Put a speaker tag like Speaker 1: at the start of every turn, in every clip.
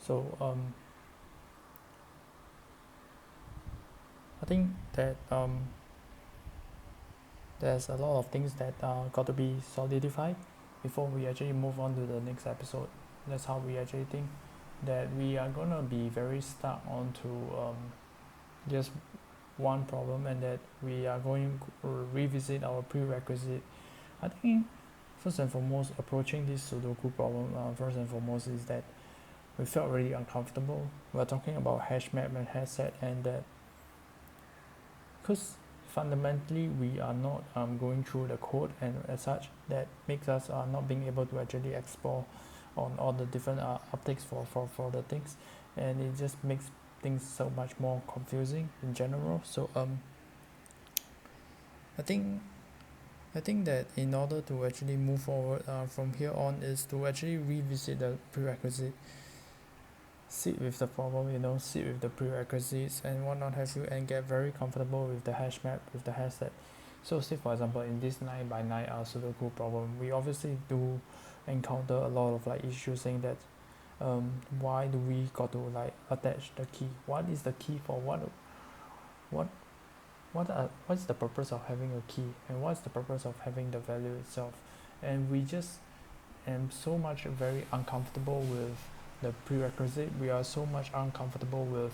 Speaker 1: So I think that there's a lot of things that got to be solidified before we actually move on to the next episode. That's how we actually think that we are gonna be very stuck onto just one problem, and that we are going to revisit our prerequisite. I think first and foremost, approaching this sudoku problem, first and foremost, is that we felt really uncomfortable. We're talking about hash map and hash set, and that because fundamentally we are not going through the code, and as such that makes us not being able to actually explore on all the different uptakes for the things, and it just makes things so much more confusing in general. So I think I think that in order to actually move forward from here on is to actually revisit the prerequisite, sit with the problem, sit with the prerequisites and what not have you, and get very comfortable with the hash map, with the hash set. So say for example in this 9 by 9 sudoku problem, we obviously do encounter a lot of like issues saying that why do we got to like attach the key, what is the key for, what what's the purpose of having a key, and what's the purpose of having the value itself. And we just am so much very uncomfortable with the prerequisite, we are so much uncomfortable with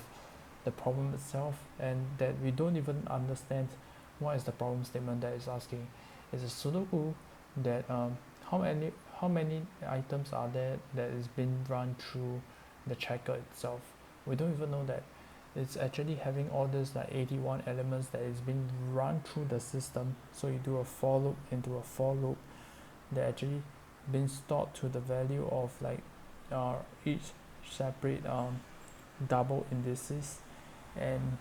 Speaker 1: the problem itself, and that we don't even understand what is the problem statement that is asking. It's a sudoku that how many items are there that is being run through the checker itself. We don't even know that it's actually having all these like 81 elements that is being run through the system. So you do a for loop into a for loop that actually been stored to the value of like each separate double indices, and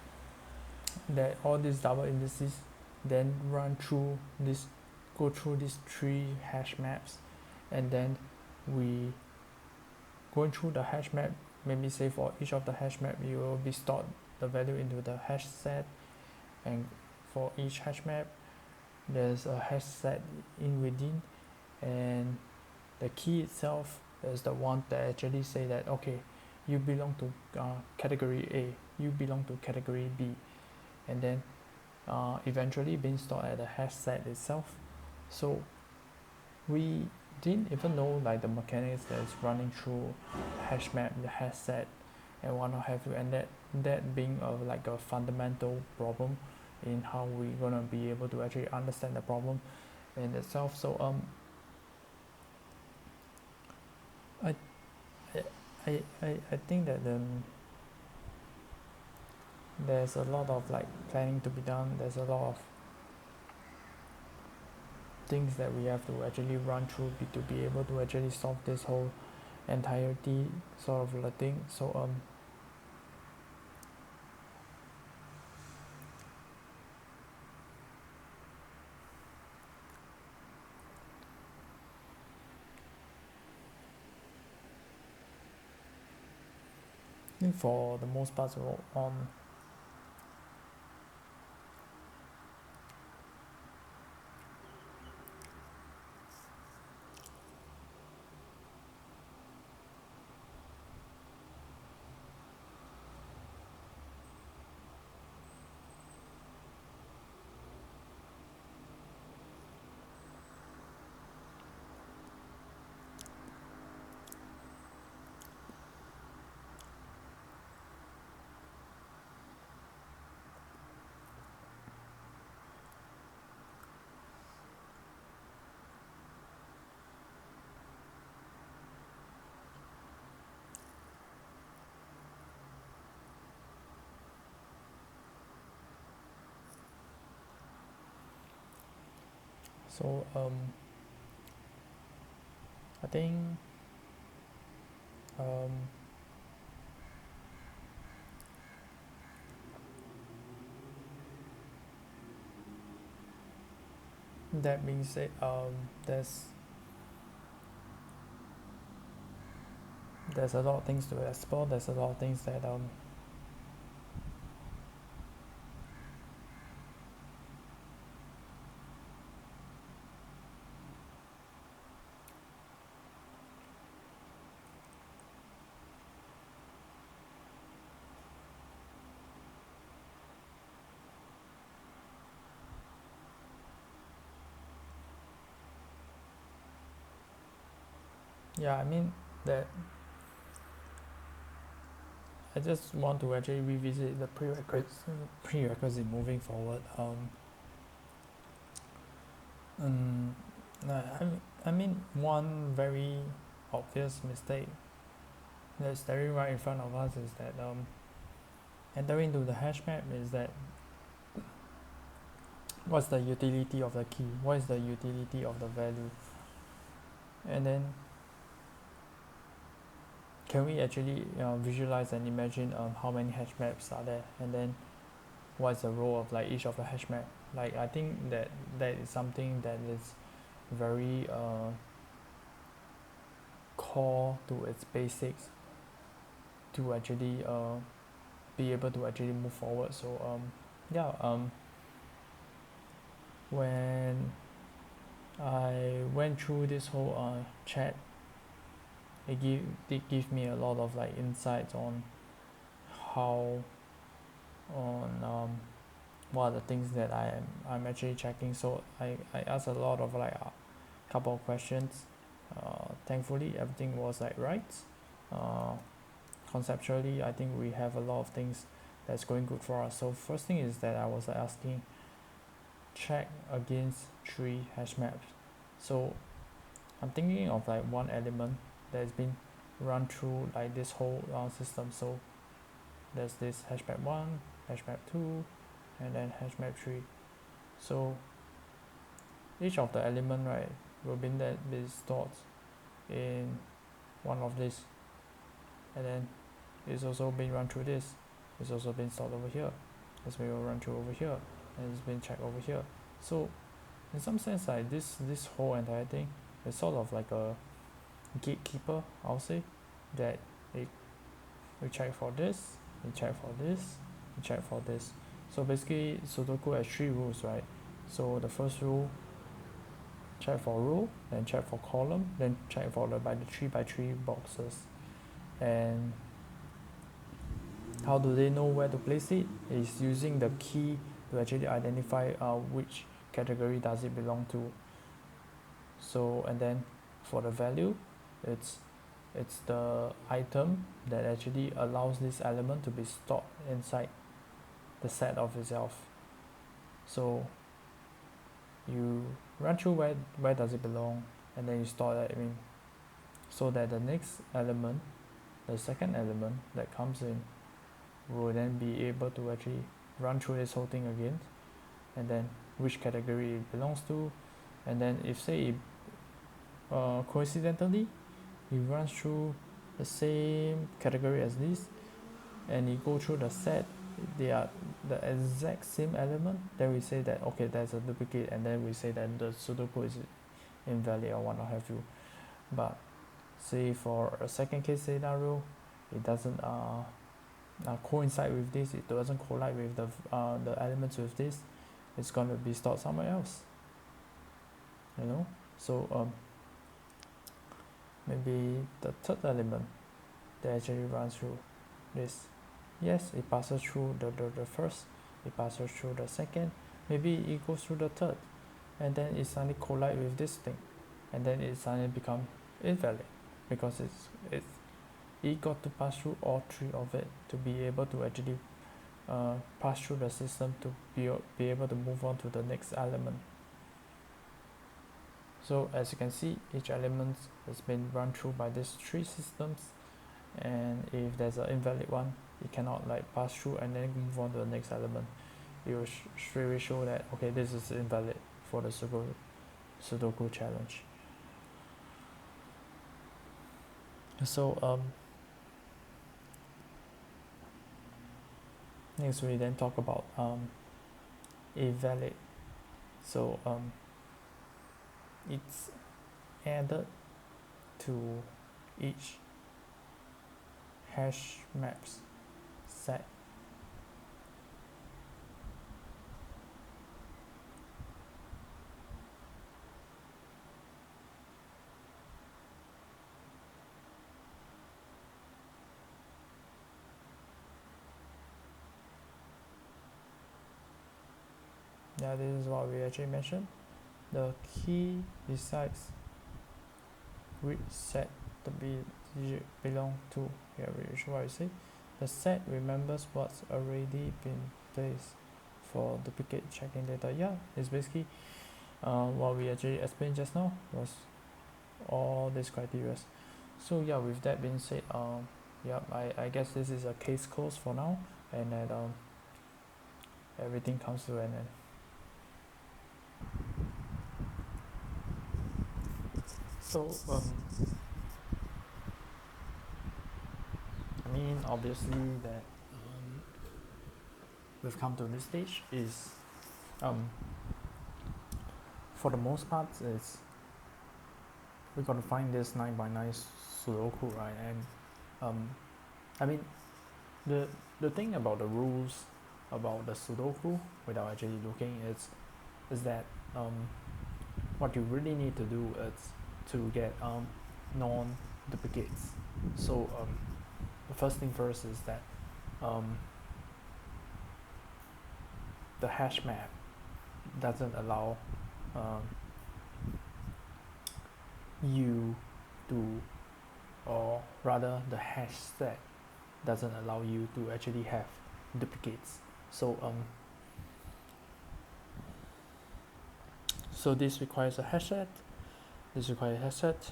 Speaker 1: that all these double indices then run through this go through these three hash maps, and then we going through the hash map, maybe say for each of the hash map you will be stored the value into the hash set, and for each hash map there's a hash set in within, and the key itself is the one that actually say that okay, you belong to category A, you belong to category B, and then eventually being stored at the hash set itself. So we didn't even know like the mechanics that is running through hash map, the hash set, and what not have you, and that being like a fundamental problem in how we gonna be able to actually understand the problem in itself. So I I think that there's a lot of like planning to be done. There's a lot of things that we have to actually run through to be able to actually solve this whole entirety sort of a thing. So I think for the most part, so so I think um that being said, there's a lot of things to explore. There's a lot of things that Yeah, I mean that I just want to actually revisit the prerequisite moving forward. Um, I mean, one very obvious mistake that's staring right in front of us is that entering into the hash map is that what's the utility of the key? What is the utility of the value? And then can we actually visualize and imagine how many hash maps are there? And then what's the role of like each of the hash map? Like I think that that is something that is very core to its basics to actually be able to actually move forward. So yeah, when I went through this whole chat, it gave me a lot of like insights on how on what are the things that I'm actually checking. So I asked a lot of like a couple of questions. Thankfully everything was like right. Uh, Conceptually I think we have a lot of things that's going good for us. So first thing is that I was asking check against 3 hash maps. So I'm thinking of like one element that's been run through like this whole system. So there's this hash map 1, hash map 2, and then hash map 3. So each of the element right will be stored in one of these, and then it's also been run through this, it's also been stored over here, as we will run through over here, and it's been checked over here. So in some sense like this whole entire thing is sort of like a gatekeeper, I'll say, that it we check for this, we check for this, we check for this. So basically sudoku has 3 rules, right? So the first rule, check for row, then check for column, then check for the 3 by 3 boxes. And how do they know where to place it? Is using the key to actually identify which category does it belong to. So and then for the value, it's the item that actually allows this element to be stored inside the set of itself. So you run through where does it belong, and then you store that in, so that the next element, the second element that comes in, will then be able to actually run through this whole thing again, and then which category it belongs to, and then if say it, coincidentally it runs through the same category as this, and you go through the set, they are the exact same element, then we say that okay, there's a duplicate, and then we say that the sudoku is invalid or what have you. But say for a second case scenario, it doesn't coincide with this, it doesn't collide with the elements with this, it's going to be stored somewhere else, you know. So maybe the third element that actually runs through this, yes, it passes through the first, it passes through the second, maybe it goes through the third, and then it suddenly collide with this thing, and then it suddenly become invalid because it got to pass through all 3 of it to be able to actually pass through the system to be able to move on to the next element. So as you can see, each element has been run through by these 3 systems, and if there's an invalid one, it cannot like pass through and then move on to the next element. It will straight away show that okay, this is invalid for the sudoku challenge. So next we then talk about invalid. So it's added to each hash maps set. Yeah, this is what we actually mentioned. The key decides which set the digit belong to. Here is what I say. The set remembers what's already been placed for duplicate checking data. Yeah, it's basically what we actually explained just now was all these criteria. So yeah, with that being said, yeah, I guess this is a case closed for now, and that everything comes to an end. So I mean, obviously that we've come to this stage is for the most part is we're gonna find this 9 by 9 sudoku, right? And I mean, the thing about the rules about the sudoku without actually looking is that what you really need to do is to get non-duplicates. So the first thing first is that the hash map doesn't allow you to, or rather the hash set doesn't allow you to actually have duplicates. So so this requires a hash set, this requires a hash set.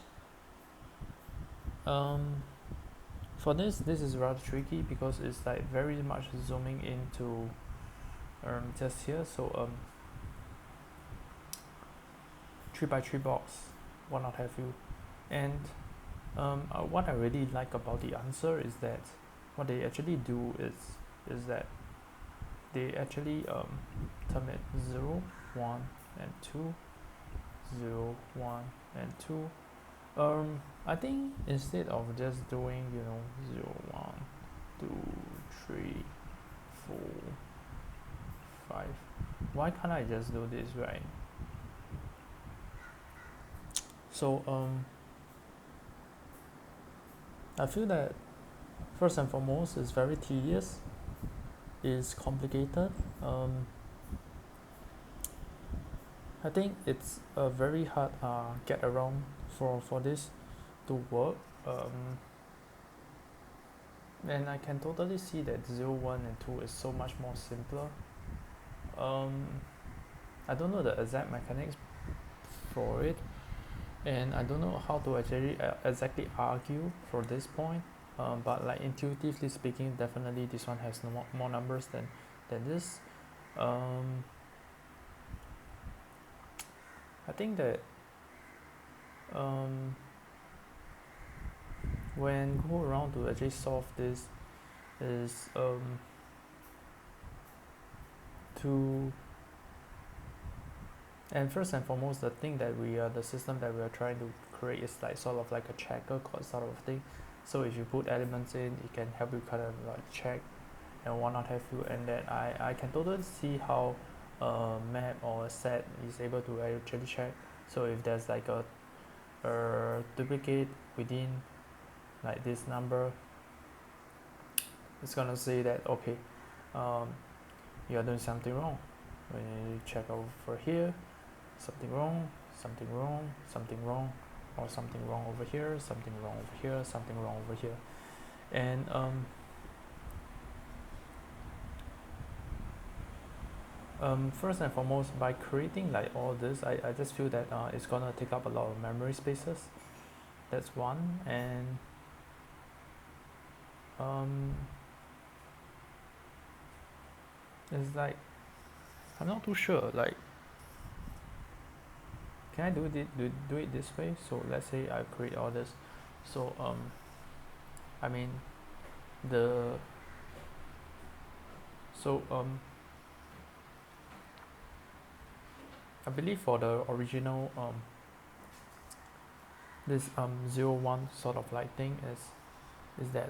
Speaker 1: For this is rather tricky because it's like very much zooming into just here. So 3 by 3 box, what not have you. And what I really like about the answer is that what they actually do is that they actually term it 0, 1, and 2, 0, 1, and 2. I think instead of just doing 0, 1, 2, 3, 4, 5, why can't I just do this, right? So I feel that first and foremost it's very tedious, it's complicated. I think it's a very hard get around for this to work, and I can totally see that 0, 1, and 2 is so much more simpler. I don't know the exact mechanics for it, and I don't know how to actually exactly argue for this point, but like intuitively speaking, definitely this one has more numbers than this. I think that when go around to actually solve this is to, and first and foremost the thing that the system that we are trying to create is like sort of like a checker code sort of thing. So if you put elements in, it can help you kind of like check and what not have you, and then I can totally see how a map or a set is able to actually check. So if there's like a duplicate within like this number, it's gonna say that okay, you are doing something wrong. When you check over here, something wrong, something wrong, something wrong, or something wrong over here, something wrong over here, something wrong over here. And first and foremost, by creating like all this, I just feel that it's gonna take up a lot of memory spaces. That's one. And it's like I'm not too sure, like can I do it this way? So let's say I create all this. So I mean I believe for the original this 0, 1 sort of like thing is that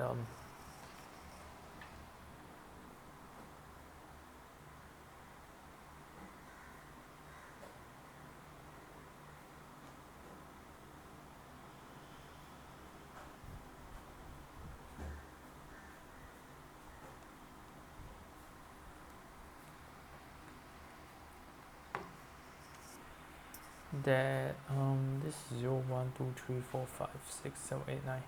Speaker 1: that this 0 1 2 3 4 5 6 7 8 9,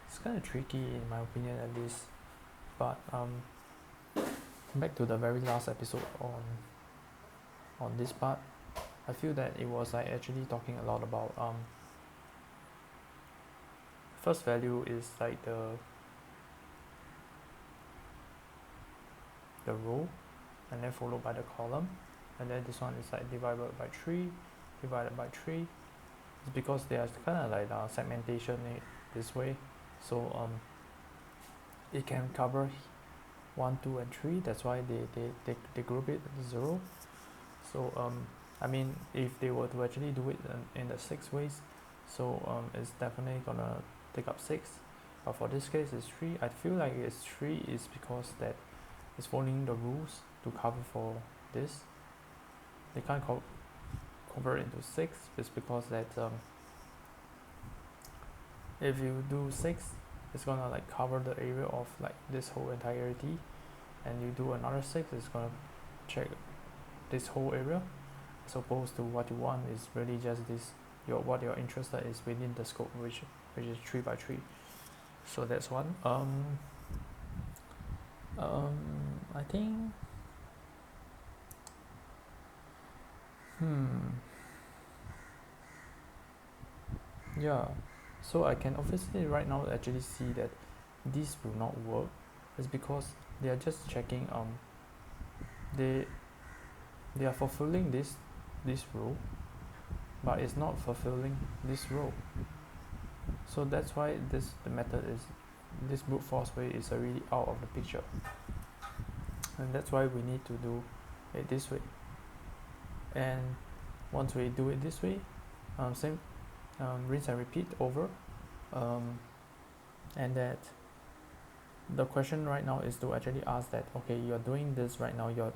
Speaker 1: it's kind of tricky in my opinion at least. But back to the very last episode on this part, I feel that it was like actually talking a lot about first value is like the row, and then followed by the column, and then this one is like divided by 3 divided by 3. It's because they are kind of like segmentation this way, so it can cover 1 2 and 3. That's why they group it at 0. So I mean, if they were to actually do it in the 6 ways, so it's definitely gonna take up 6, but for this case it's 3. I feel like it's 3 is because that it's following the rules to cover for this. They can't convert it into 6. It's because that if you do 6, it's gonna like cover the area of like this whole entirety, and you do another 6, it's gonna check this whole area, as opposed to what you want is really just this, what you're interested is within the scope, which is 3 by 3. So that's one. I think yeah, so I can obviously right now actually see that this will not work. It's because they are just checking they are fulfilling this row, but it's not fulfilling this row. So that's why the method is, this brute force way is already out of the picture, and that's why we need to do it this way. And once we do it this way, same rinse and repeat over, and that the question right now is to actually ask that, okay, you're doing this right now, you're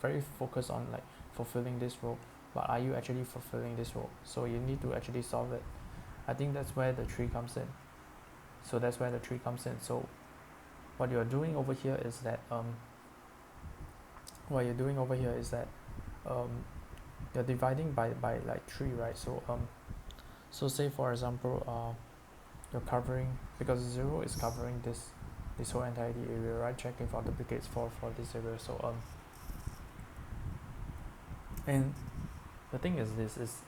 Speaker 1: very focused on like fulfilling this role, but are you actually fulfilling this role? So you need to actually solve it. I think that's where the tree comes in. So what you're doing over here is that you're dividing by like 3, right? So say for example you're covering, because 0 is covering this whole entirety area, right? Checking for duplicates for this area. So and the thing is, this is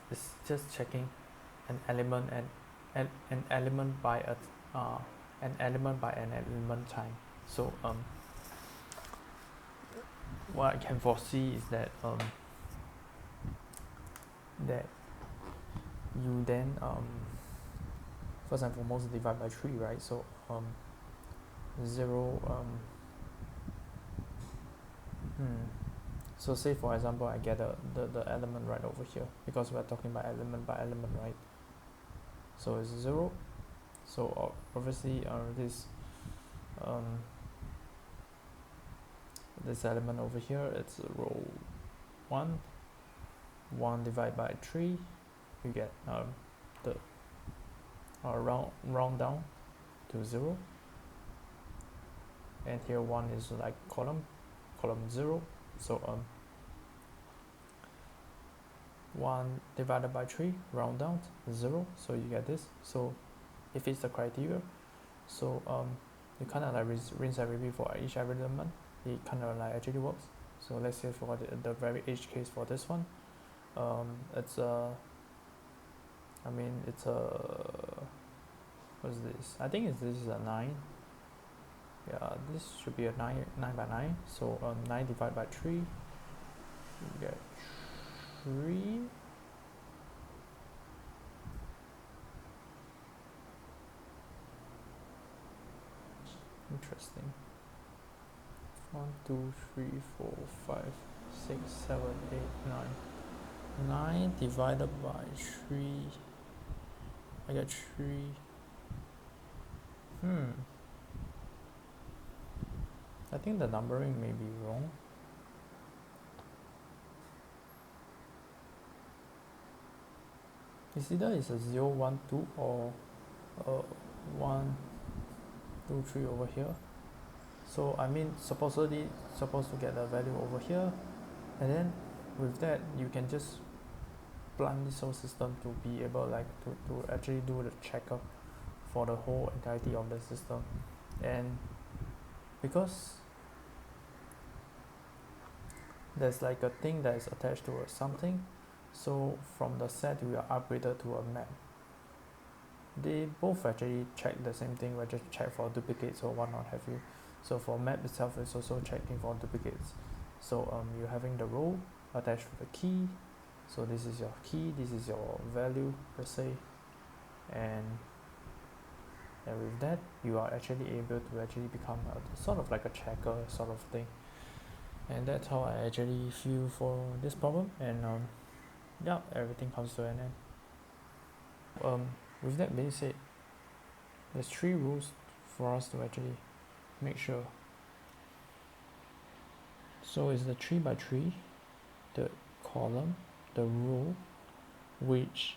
Speaker 1: just checking an element and an element by an element time. So what I can foresee is that that you then first and foremost divide by 3, right? So 0 so say for example I get the element right over here, because we're talking about element by element, right? So it's 0. So obviously this element over here, it's row 1 divided by 3, you get the round down to 0, and here 1 is like column 0. So 1 divided by 3, round down 0, so you get this. So if it's the criteria, so you kind of like rinse and repeat for each element. It kind of like actually works. So let's say for the very edge case for this one, it's what's this? I think this is a 9. Yeah, this should be a 9 by 9. So 9 divided by 3, you get 3. Interesting. 1 2 3 4 5 6 7 8 9. 9 divided by 3, I get 3. I think the numbering may be wrong. It's either it's a 0 1 2 or 1 2 3 over here. So I mean, supposed to get the value over here, and then with that you can just blunt this whole system to be able like to actually do the checker for the whole entirety of the system. And because there's like a thing that is attached to a something, so from the set we are upgraded to a map. They both actually check the same thing, we just check for duplicates or whatnot have you. So for map itself, it's also checking for duplicates. So you're having the row attached to the key. So this is your key, this is your value per se, and with that you are actually able to actually become a sort of like a checker sort of thing. And that's how I actually feel for this problem. And yeah, everything comes to an end. With that being said, there's 3 rules for us to actually make sure. So it's the 3 by 3, the column, the row, which,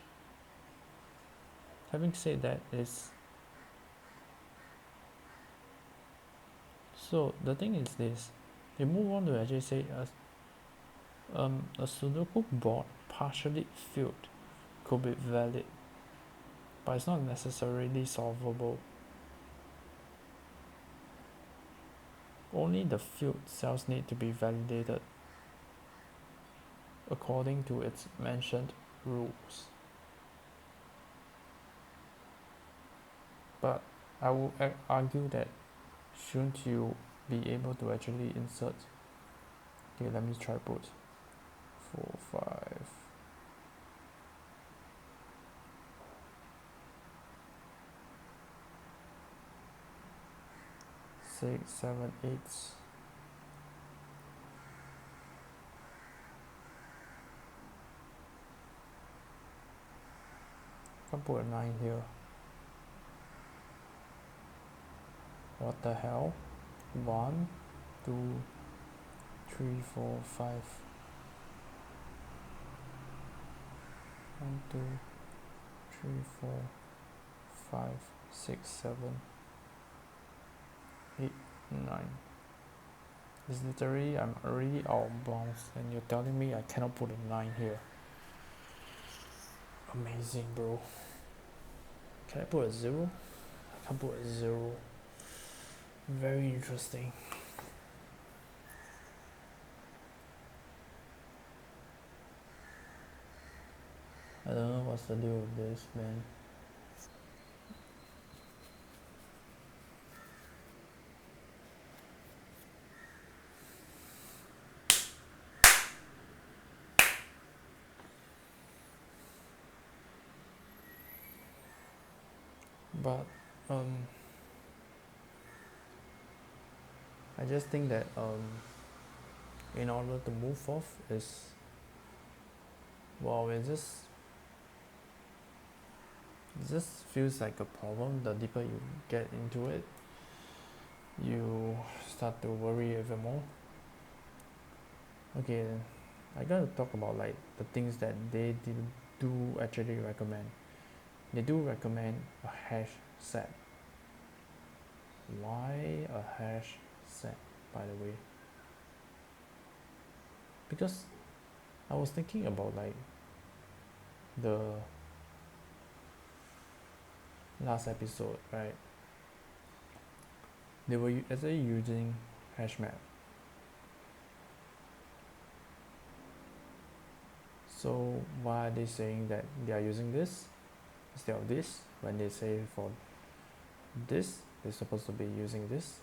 Speaker 1: having said that, is, so the thing is this, they move on to actually say a sudoku board partially filled could be valid, but it's not necessarily solvable. Only the filled cells need to be validated according to its mentioned rules. But I would argue that shouldn't you be able to actually insert, okay, let me try put 4, 5, 6, 7, 8. Can't put a 9 here. What the hell? 1, 2, 3, 4, 5. 1, 2, 3, 4, 5, 6, 7, 8, 9. It's literally, I'm already out of bounds and you're telling me I cannot put a 9 here. Amazing, bro. Can I put a 0? I can't put a 0. Very interesting. I don't know what's the deal with this, man. But I just think that in order to move forth is, well, it just feels like a problem. The deeper you get into it, you start to worry even more. Okay, I gotta talk about like the things that they do actually recommend. They do recommend a hash set. Why a hash set, by the way? Because I was thinking about like the last episode, right? They were actually using hash map. So why are they saying that they are using this instead of this, when they say for this they're supposed to be using this?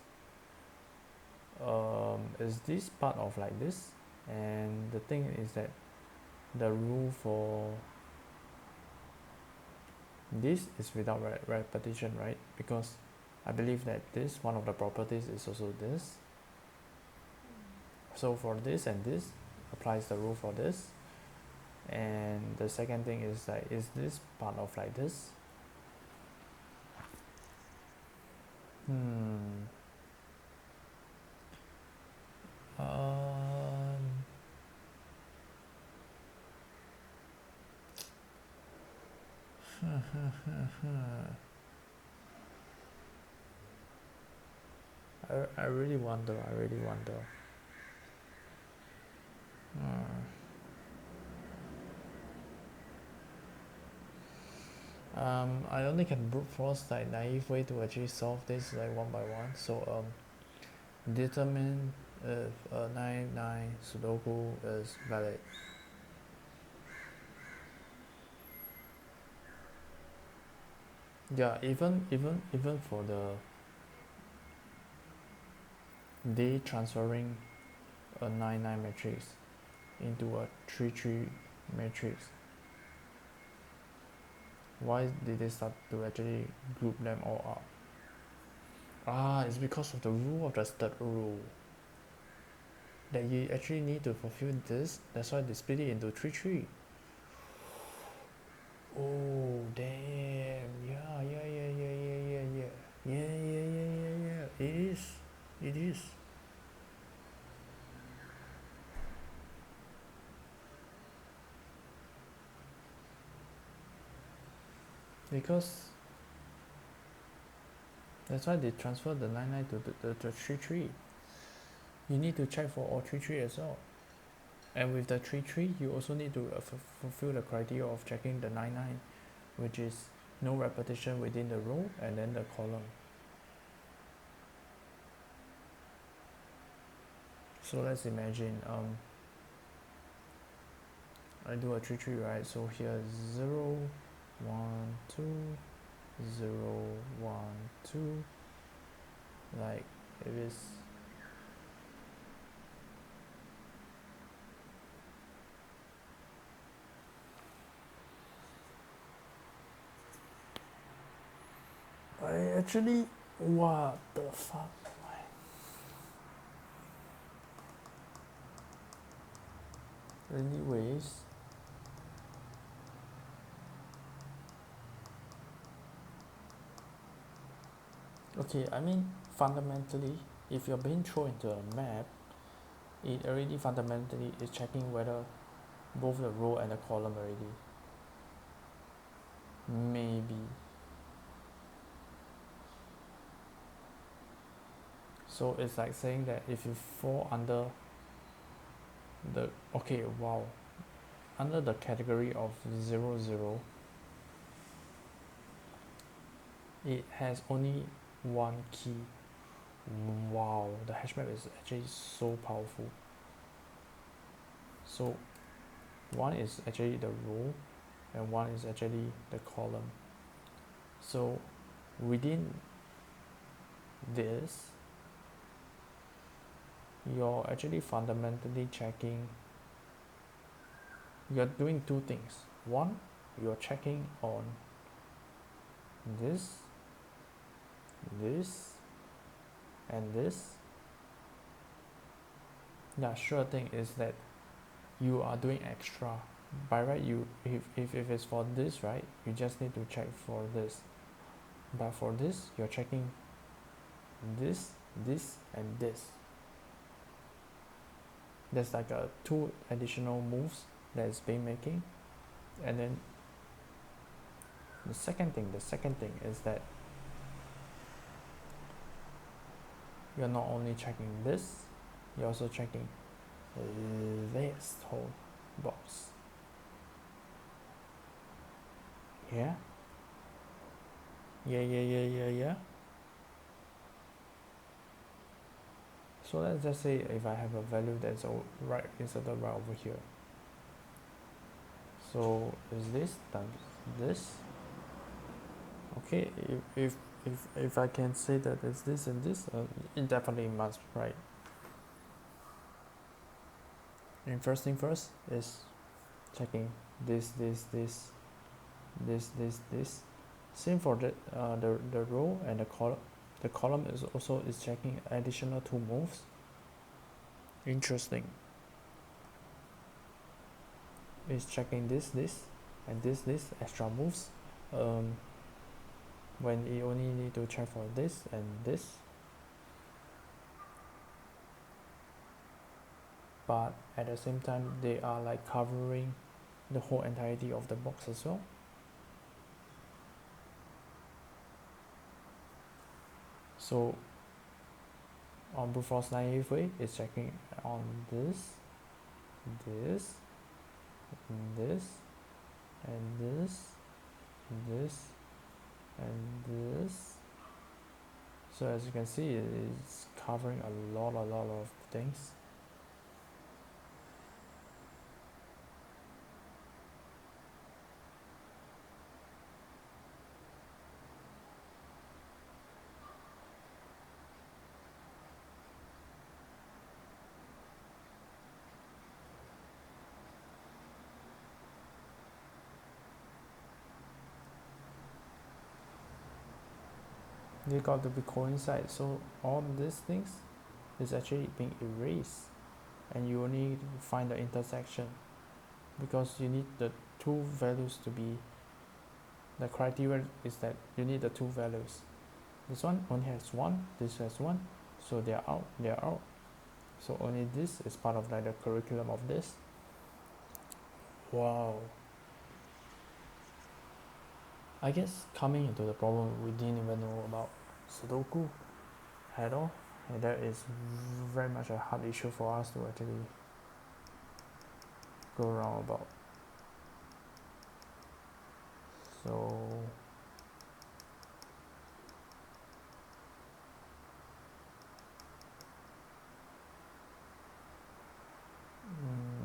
Speaker 1: Is this part of like this? And the thing is that the rule for this is without repetition, right? Because I believe that this, one of the properties is also this. So for this and this applies the rule for this. And the second thing is like, is this part of like this? I really wonder. I only can brute force like naive way to actually solve this like one by one. So determine if 9 9 sudoku is valid. Yeah, even for the day transferring a 9 9 matrix into a 3 3 matrix, why did they start to actually group them all up? It's because of the rule of the third rule that you actually need to fulfill this. That's why they split it into 3 3. Oh damn! Yeah. It is. Because that's why they transfer the 9 9 to the 3 3. You need to check for all 3 3 as well. And with the 3 3, you also need to fulfill the criteria of checking the 9 9, which is no repetition within the row and then the column. So let's imagine I do a 3 3, right? So here 0 1 2 0 1 2, like it is. I actually, what the fuck? Anyways, okay, I mean fundamentally, if you're being thrown into a map, it already fundamentally is checking whether both the row and the column already. Maybe. So it's like saying that if you fall under the, okay, wow, under the category of 0 0, it has only one key. Wow, the hash map is actually so powerful. So one is actually the row and one is actually the column. So within this, you're actually fundamentally checking, you're doing two things. One, you're checking on this, and this. Yeah, sure thing is that you are doing extra. By right, you if it's for this, right, you just need to check for this. But for this, you're checking this, and this. There's like a two additional moves that is being making. And then the second thing is that you're not only checking this, you're also checking this whole box. Yeah. So let's just say if I have a value that's right inserted right over here. So is this times this? Okay, if I can say that it's this and this, it definitely must, right? And first thing first is checking this. Same for the row and the column. The column is also checking additional two moves. Interesting. It's checking this and this extra moves. When you only need to check for this and this. But at the same time, they are like covering the whole entirety of the box as well. So on brute force naive way, it's checking on this, and this, and this, and this. So as you can see, it's covering a lot of things. They got to be coincide. So all these things is actually being erased, and you only need to find the intersection, because you need the two values to be, the criteria is that you need the two values. This one only has one, this has one, so they are out. So only this is part of like the curriculum of this. Wow. I guess coming into the problem, we didn't even know about sudoku at all, and that is very much a hard issue for us to actually go around about. So mm,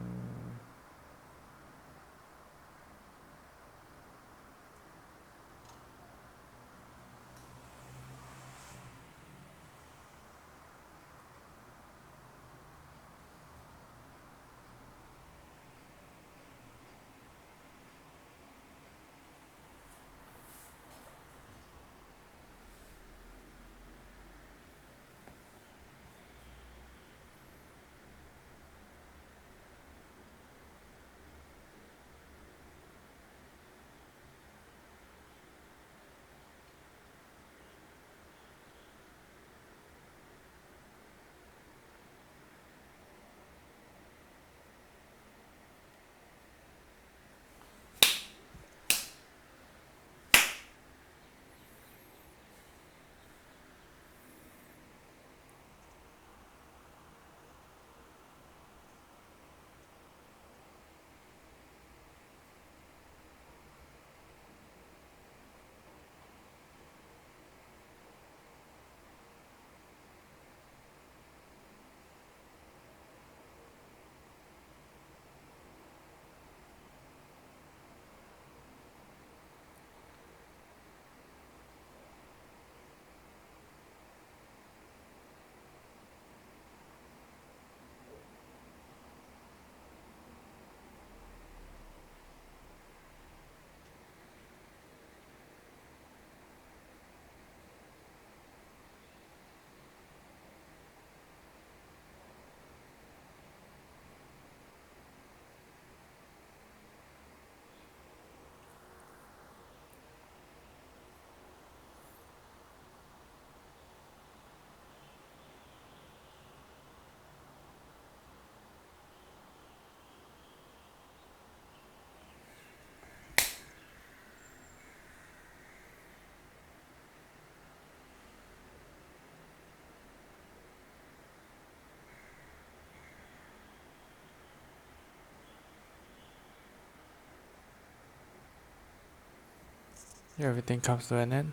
Speaker 1: everything comes to an end.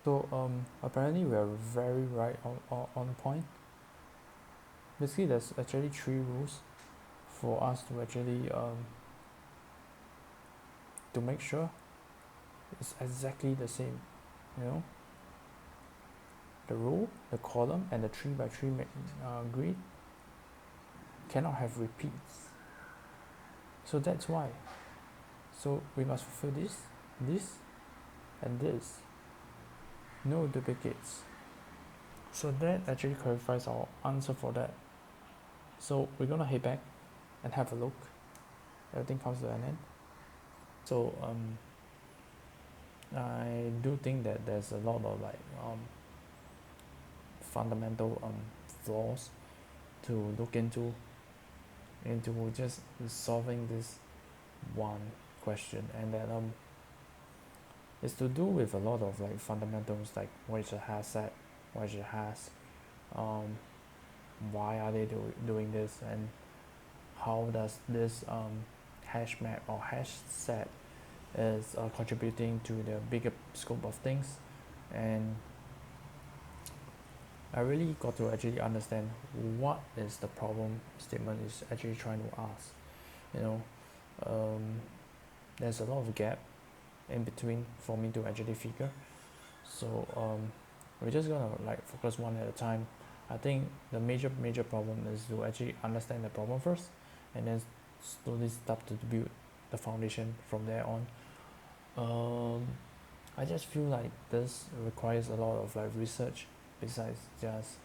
Speaker 1: So apparently we are very right on point. Basically, there's actually three rules for us to actually to make sure it's exactly the same. You know, the row, the column, and the 3 by 3 grid cannot have repeats. So that's why. So we must fulfill this, and this. No duplicates. So that actually clarifies our answer for that. So we're gonna head back and have a look. Everything comes to an end. So I do think that there's a lot of like fundamental flaws to look into just solving this one question, and then it's to do with a lot of like fundamentals, like what is a hash set, what is a hash, why are they doing this, and how does this hash map or hash set is contributing to the bigger scope of things. And I really got to actually understand what is the problem statement is actually trying to ask. You know, um, there's a lot of gap in between for me to actually figure. So we're just gonna like focus one at a time. I think the major problem is to actually understand the problem first, and then slowly start to build the foundation from there on. Um, I just feel like this requires a lot of like research besides just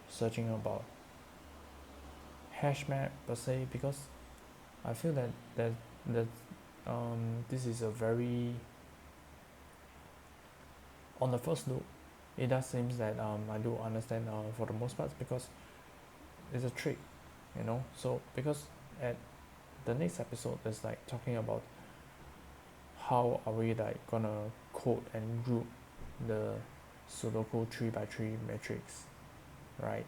Speaker 1: searching about hash map per se, because I feel that this is a very, on the first look it does seems that I do understand for the most part, because it's a trick, you know. So because at the next episode is like talking about how are we like gonna code and group the sudoku 3 by 3 matrix, right?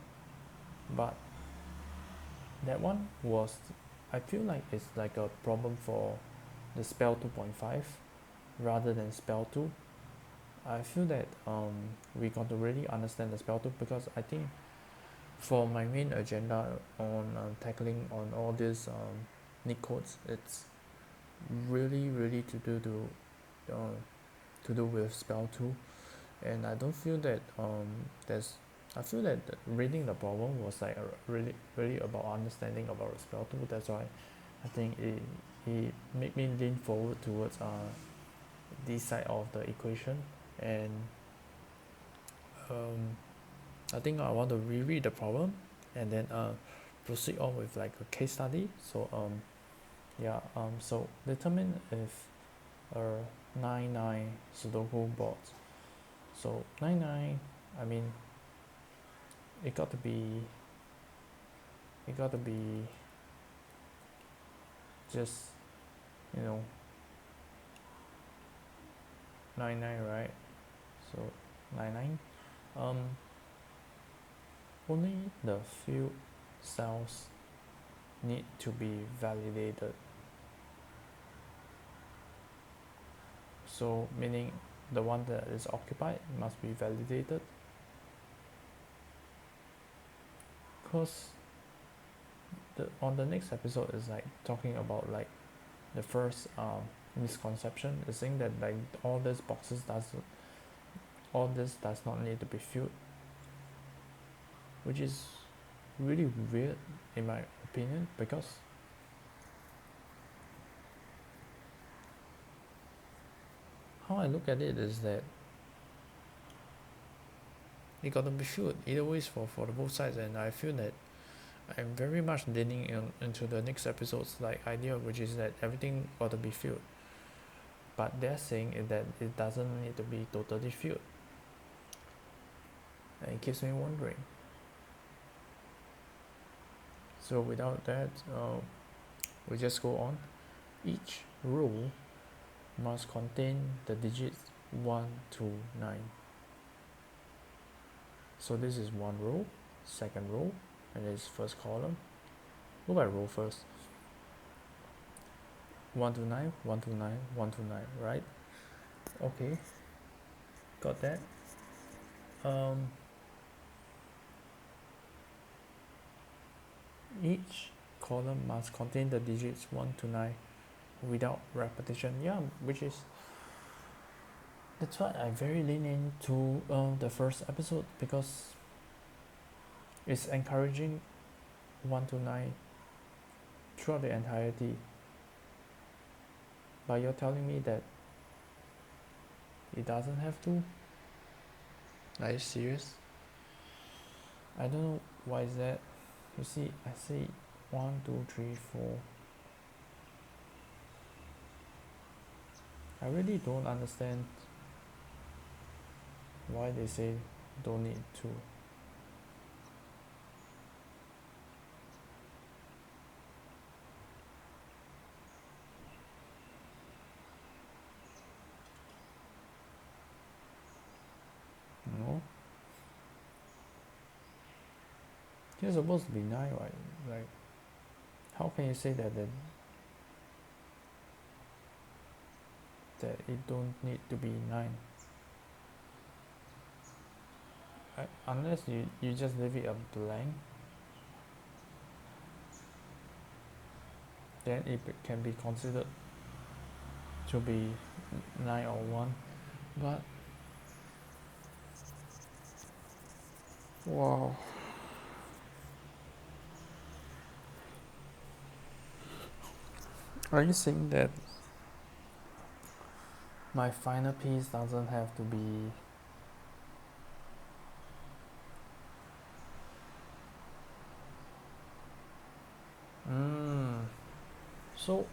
Speaker 1: But that one was, I feel like it's like a problem for the spell 2.5 rather than spell 2. I feel that we got to really understand the spell 2, because I think for my main agenda on tackling on all these nick codes, it's really to do with spell 2. And I don't feel that there's I feel that reading the problem was like really about understanding about spell 2. That's why I think it made me lean forward towards this side of the equation. And um, I think I want to reread the problem and then proceed on with like a case study. So so determine if a 9-9 sudoku board. So 9-9, I mean, it got to be just, you know, 9-9, right? So 9-9, um only the few cells need to be validated. So meaning the one that is occupied must be validated, because on the next episode is like talking about like the first misconception is saying that like all these boxes all this does not need to be filled, which is really weird in my opinion, because how I look at it is that it got to be filled either ways for the both sides. And I feel that I'm very much leaning into the next episode's like idea, which is that everything got to be filled, but they're saying is that it doesn't need to be totally filled. And it keeps me wondering. So without that, we just go on. Each row must contain the digits 1 to 9. So this is one row, second row, and this is first column. Go by row first. 1 to 9, 1 to 9, 1 to 9, right? Okay, got that. Each column must contain the digits 1 to 9 without repetition. Yeah, which is, that's why I very lean into the first episode, because it's encouraging 1 to 9 throughout the entirety. But you're telling me that it doesn't have to? Are you serious? I don't know why is that. You see, I say 1, 2, 3, 4. I really don't understand why they say don't need to. No? You're supposed to be 9, right? Like, how can you say that then? that it don't need to be 9. Unless you just leave it a blank, then it can be considered to be 9 or 1. But wow, are you saying that my final piece doesn't have to be so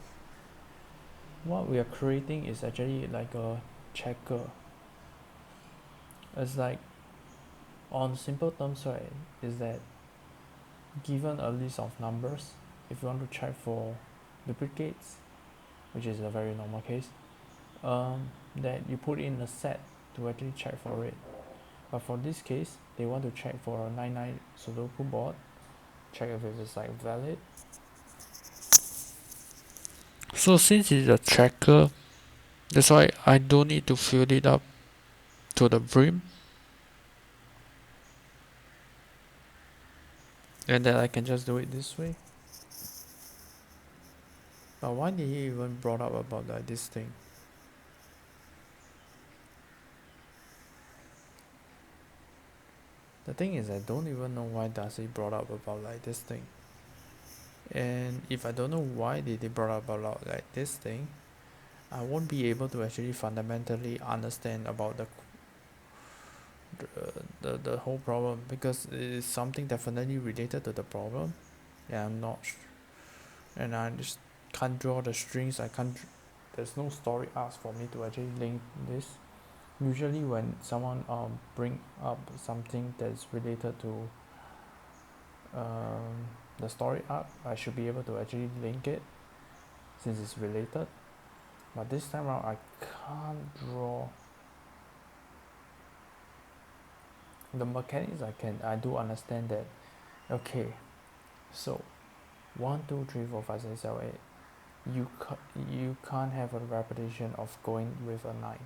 Speaker 1: what we are creating is actually like a checker. It's like, on simple terms, right, is that given a list of numbers, if you want to check for duplicates, which is a very normal case, that you put in a set to actually check for it. But for this case, they want to check for a 99 sudoku board, check if it is like valid. So since it's a checker, that's why I don't need to fill it up to the brim, and then I can just do it this way. But why did he even brought up about like this thing? The thing is, I don't even know why does he brought up about like this thing. And if I don't know why did they brought up about like this thing, I won't be able to actually fundamentally understand about the whole problem, because it is something definitely related to the problem. Yeah, I'm not and I just can't draw the strings. I can't. There's no story arcs for me to actually link this. Usually, when someone bring up something that's related to the story arc, I should be able to actually link it since it's related. But this time around, I can't draw the mechanics. I do understand that. Okay, so 1, 2, 3, 4, 5, 6, 7, 8. You can't have a repetition of going with a 9.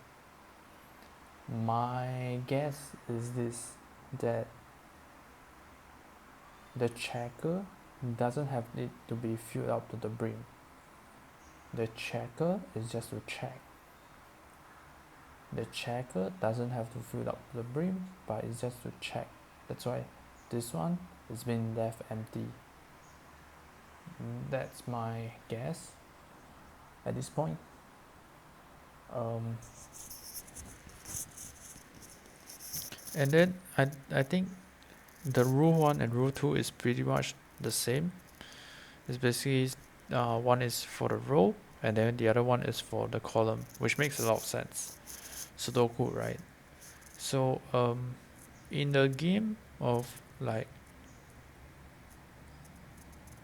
Speaker 1: My guess is this, that the checker doesn't have it to be filled up to the brim. The checker is just to check. The checker doesn't have to fill up the brim, but it's just to check. That's why this one is being left empty. That's my guess at this point. And then I think the rule 1 and rule 2 is pretty much the same. It's basically one is for the row, and then the other one is for the column, which makes a lot of sense. Sudoku, right? So in the game of like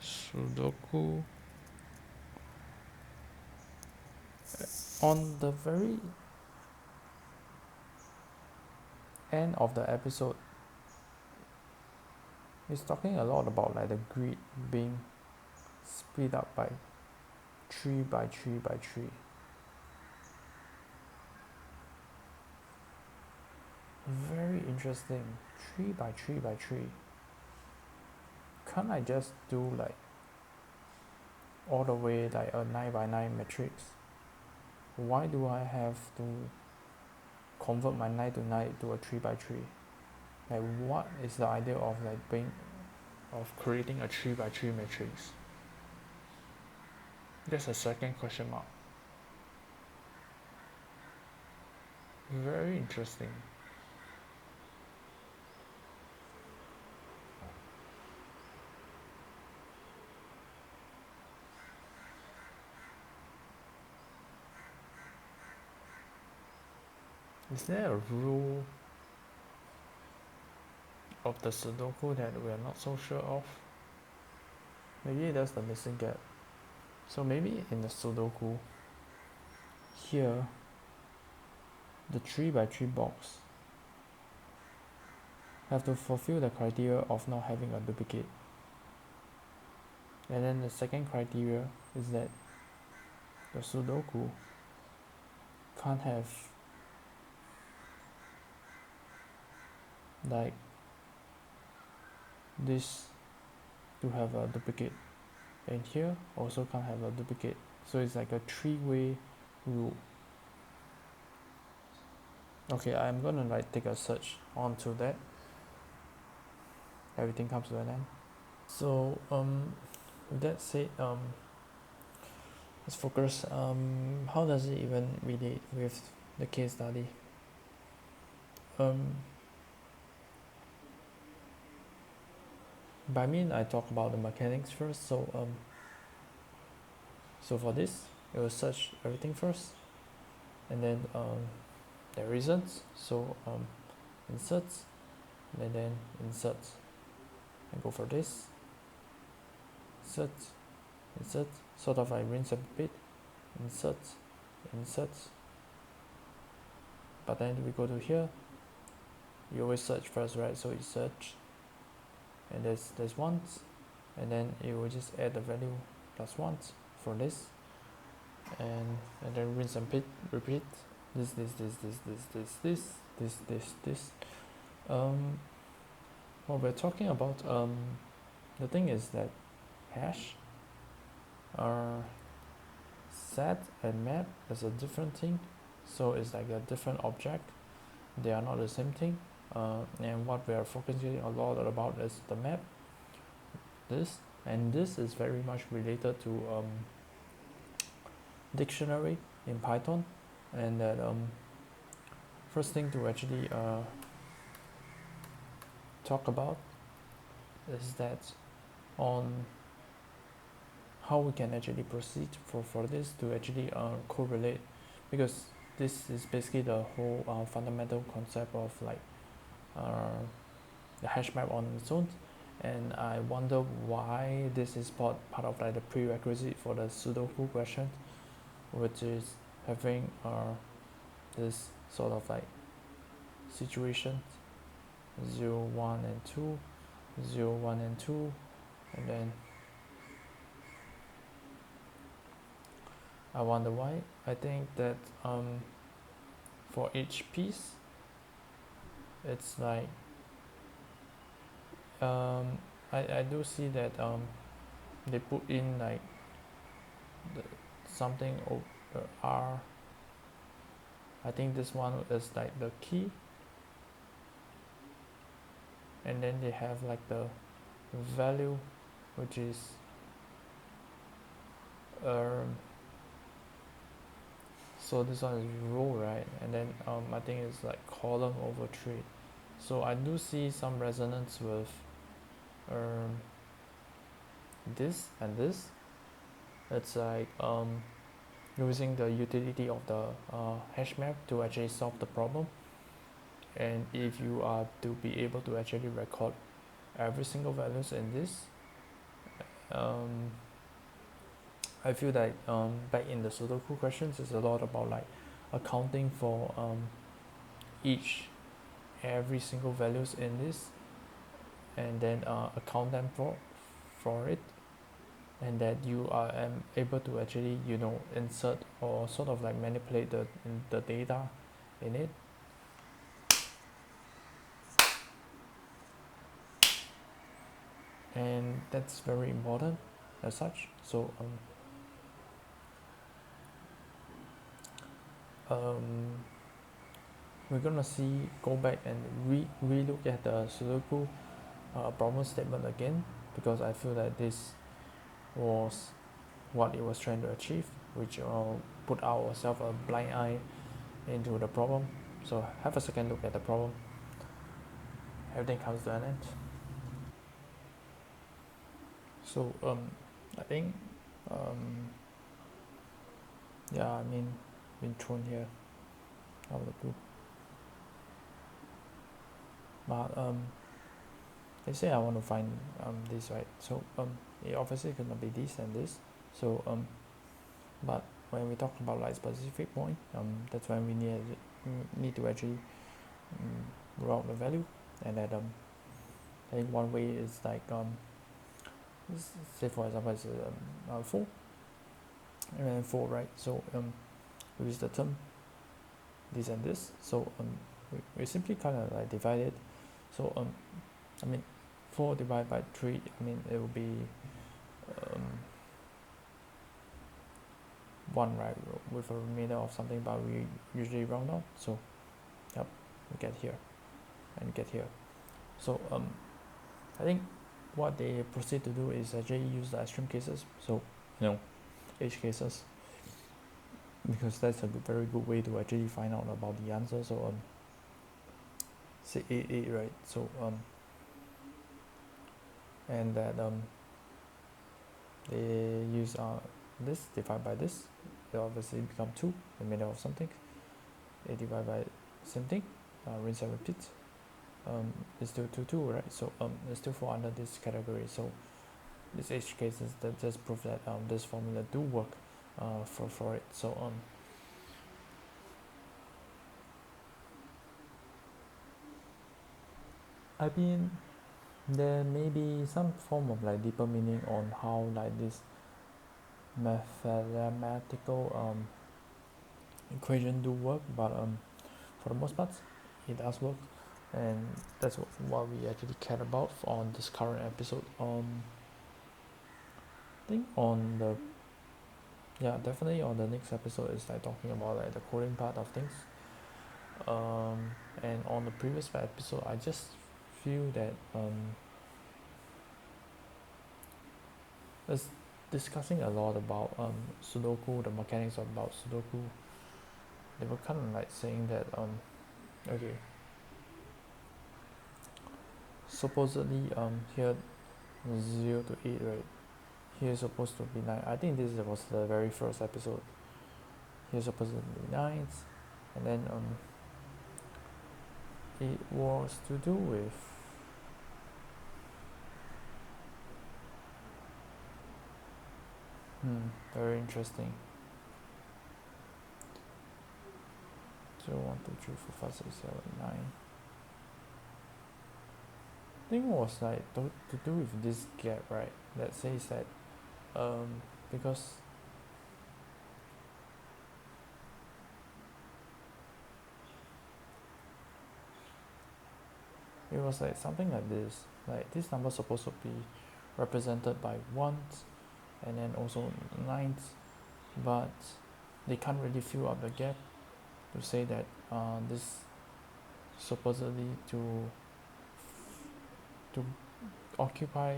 Speaker 1: Sudoku, on the very end of the episode, it's talking a lot about like the grid being split up by 3 by 3 by 3. Very interesting. 3 by 3 by 3. Can't I just do like all the way like a 9 by 9 matrix? Why do I have to convert my 9 to 9 to a 3 by 3? Like, what is the idea of creating a 3 by 3 matrix? That's a second question mark. Very interesting. Is there a rule of the Sudoku that we are not so sure of? Maybe that's the missing gap. So maybe in the Sudoku, here, the 3 by 3 box have to fulfill the criteria of not having a duplicate. And then the second criteria is that the Sudoku can't have like this to have a duplicate, and here also can't have a duplicate, so it's like a three-way rule. Okay, I'm gonna like take a search onto that. Everything comes to an end. So with that said, let's focus. How does it even relate with the case study? um by mean I talk about the mechanics first. So for this, it will search everything first, and then the reasons. So inserts, and then inserts, and go for this. Inserts, inserts, sort of like rinse and repeat. Inserts, inserts. But then we go to here. You always search first, right? So you search, and there's ones, and then it will just add the value plus ones for this, and then rinse and repeat. This. What we're talking about, the thing is that hash, set and map is a different thing, so it's like a different object. They are not the same thing. And what we are focusing a lot about is the map. This is very much related to dictionary in Python, and that first thing to actually talk about is that on how we can actually proceed for this to actually correlate, because this is basically the whole fundamental concept of like uh, the hash map on its own. And I wonder why this is part of like the prerequisite for the sudoku question, which is having this sort of like situation 0 1 and 2, 0 1 and 2, and then I wonder why. I think that for each piece it's like I do see that they put in like the, something R. I think this one is like the key, and then they have like the value, which is so this one is row, right? And then I think it's like column over tree. So I do see some resonance with this and this. It's like using the utility of the hash map to actually solve the problem. And if you are to be able to actually record every single values in this, I feel that back in the sudoku questions, it's a lot about like accounting for every single values in this, and then account them for it, and that you are able to actually insert or sort of like manipulate the data in it. And that's very important as such. So we're gonna go back and re-look at the sudoku problem statement again, because I feel that this was what it was trying to achieve, which put ourselves a blind eye into the problem. So have a second look at the problem. Everything comes to an end. So I think yeah, I mean, been thrown here out of the blue. But let's say I want to find this, right? So it obviously gonna be this and this. So but when we talk about like specific point, that's when we need to actually roll out the value, and that I think one way is like say for example it's 4, and then 4, right? So use the term this and this. So we simply kind of like divide it. So I mean 4 divided by 3, I mean it will be um, 1, right, with a remainder of something, but we usually round off. So yep, we get here and get here. So I think what they proceed to do is actually use the extreme cases. So edge cases, because that's a very good way to actually find out about the answer. So say 8, right? So and that they use this divided by this, it obviously become 2, the middle of something. 8 divided by same thing, rinse and repeat. It's still 2, right? So it still fall under this category. So these edge cases that just prove that this formula do work for it. So I mean, there may be some form of like deeper meaning on how like this mathematical equation do work, but for the most part it does work, and that's what we actually care about on this current episode. I think on the definitely on the next episode is like talking about like the coding part of things. And on the previous episode I just feel that it's discussing a lot about sudoku, the mechanics about sudoku. They were kind of like saying that okay, supposedly here 0 to 8, right, here is supposed to be 9. I think this was the very first episode. Here supposed to be 9, and then it was to do with very interesting. 0, 1, 2, 3, 4, 5, 6, 7, 9. I think it was like to do with this gap, right, that says that because it was like something like this number supposed to be represented by ones and then also nines, but they can't really fill up the gap to say that this supposedly to occupy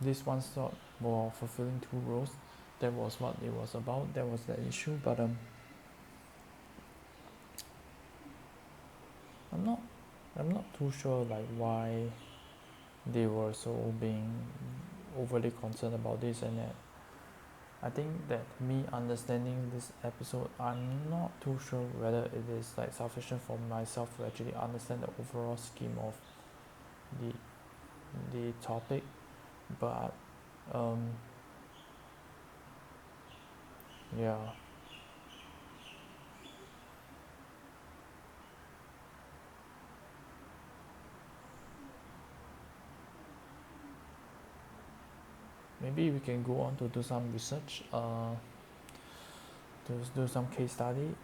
Speaker 1: this one slot while fulfilling 2 rows. That was what it was about. That was the issue. But I'm not too sure like why they were so being overly concerned about this and that. I think that me understanding this episode, I'm not too sure whether it is like sufficient for myself to actually understand the overall scheme of the topic, but yeah, maybe we can go on to do some research, to do some case study.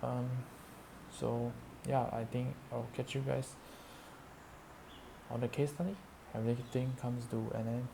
Speaker 1: So yeah, I think I'll catch you guys on the case study. Everything comes to an end.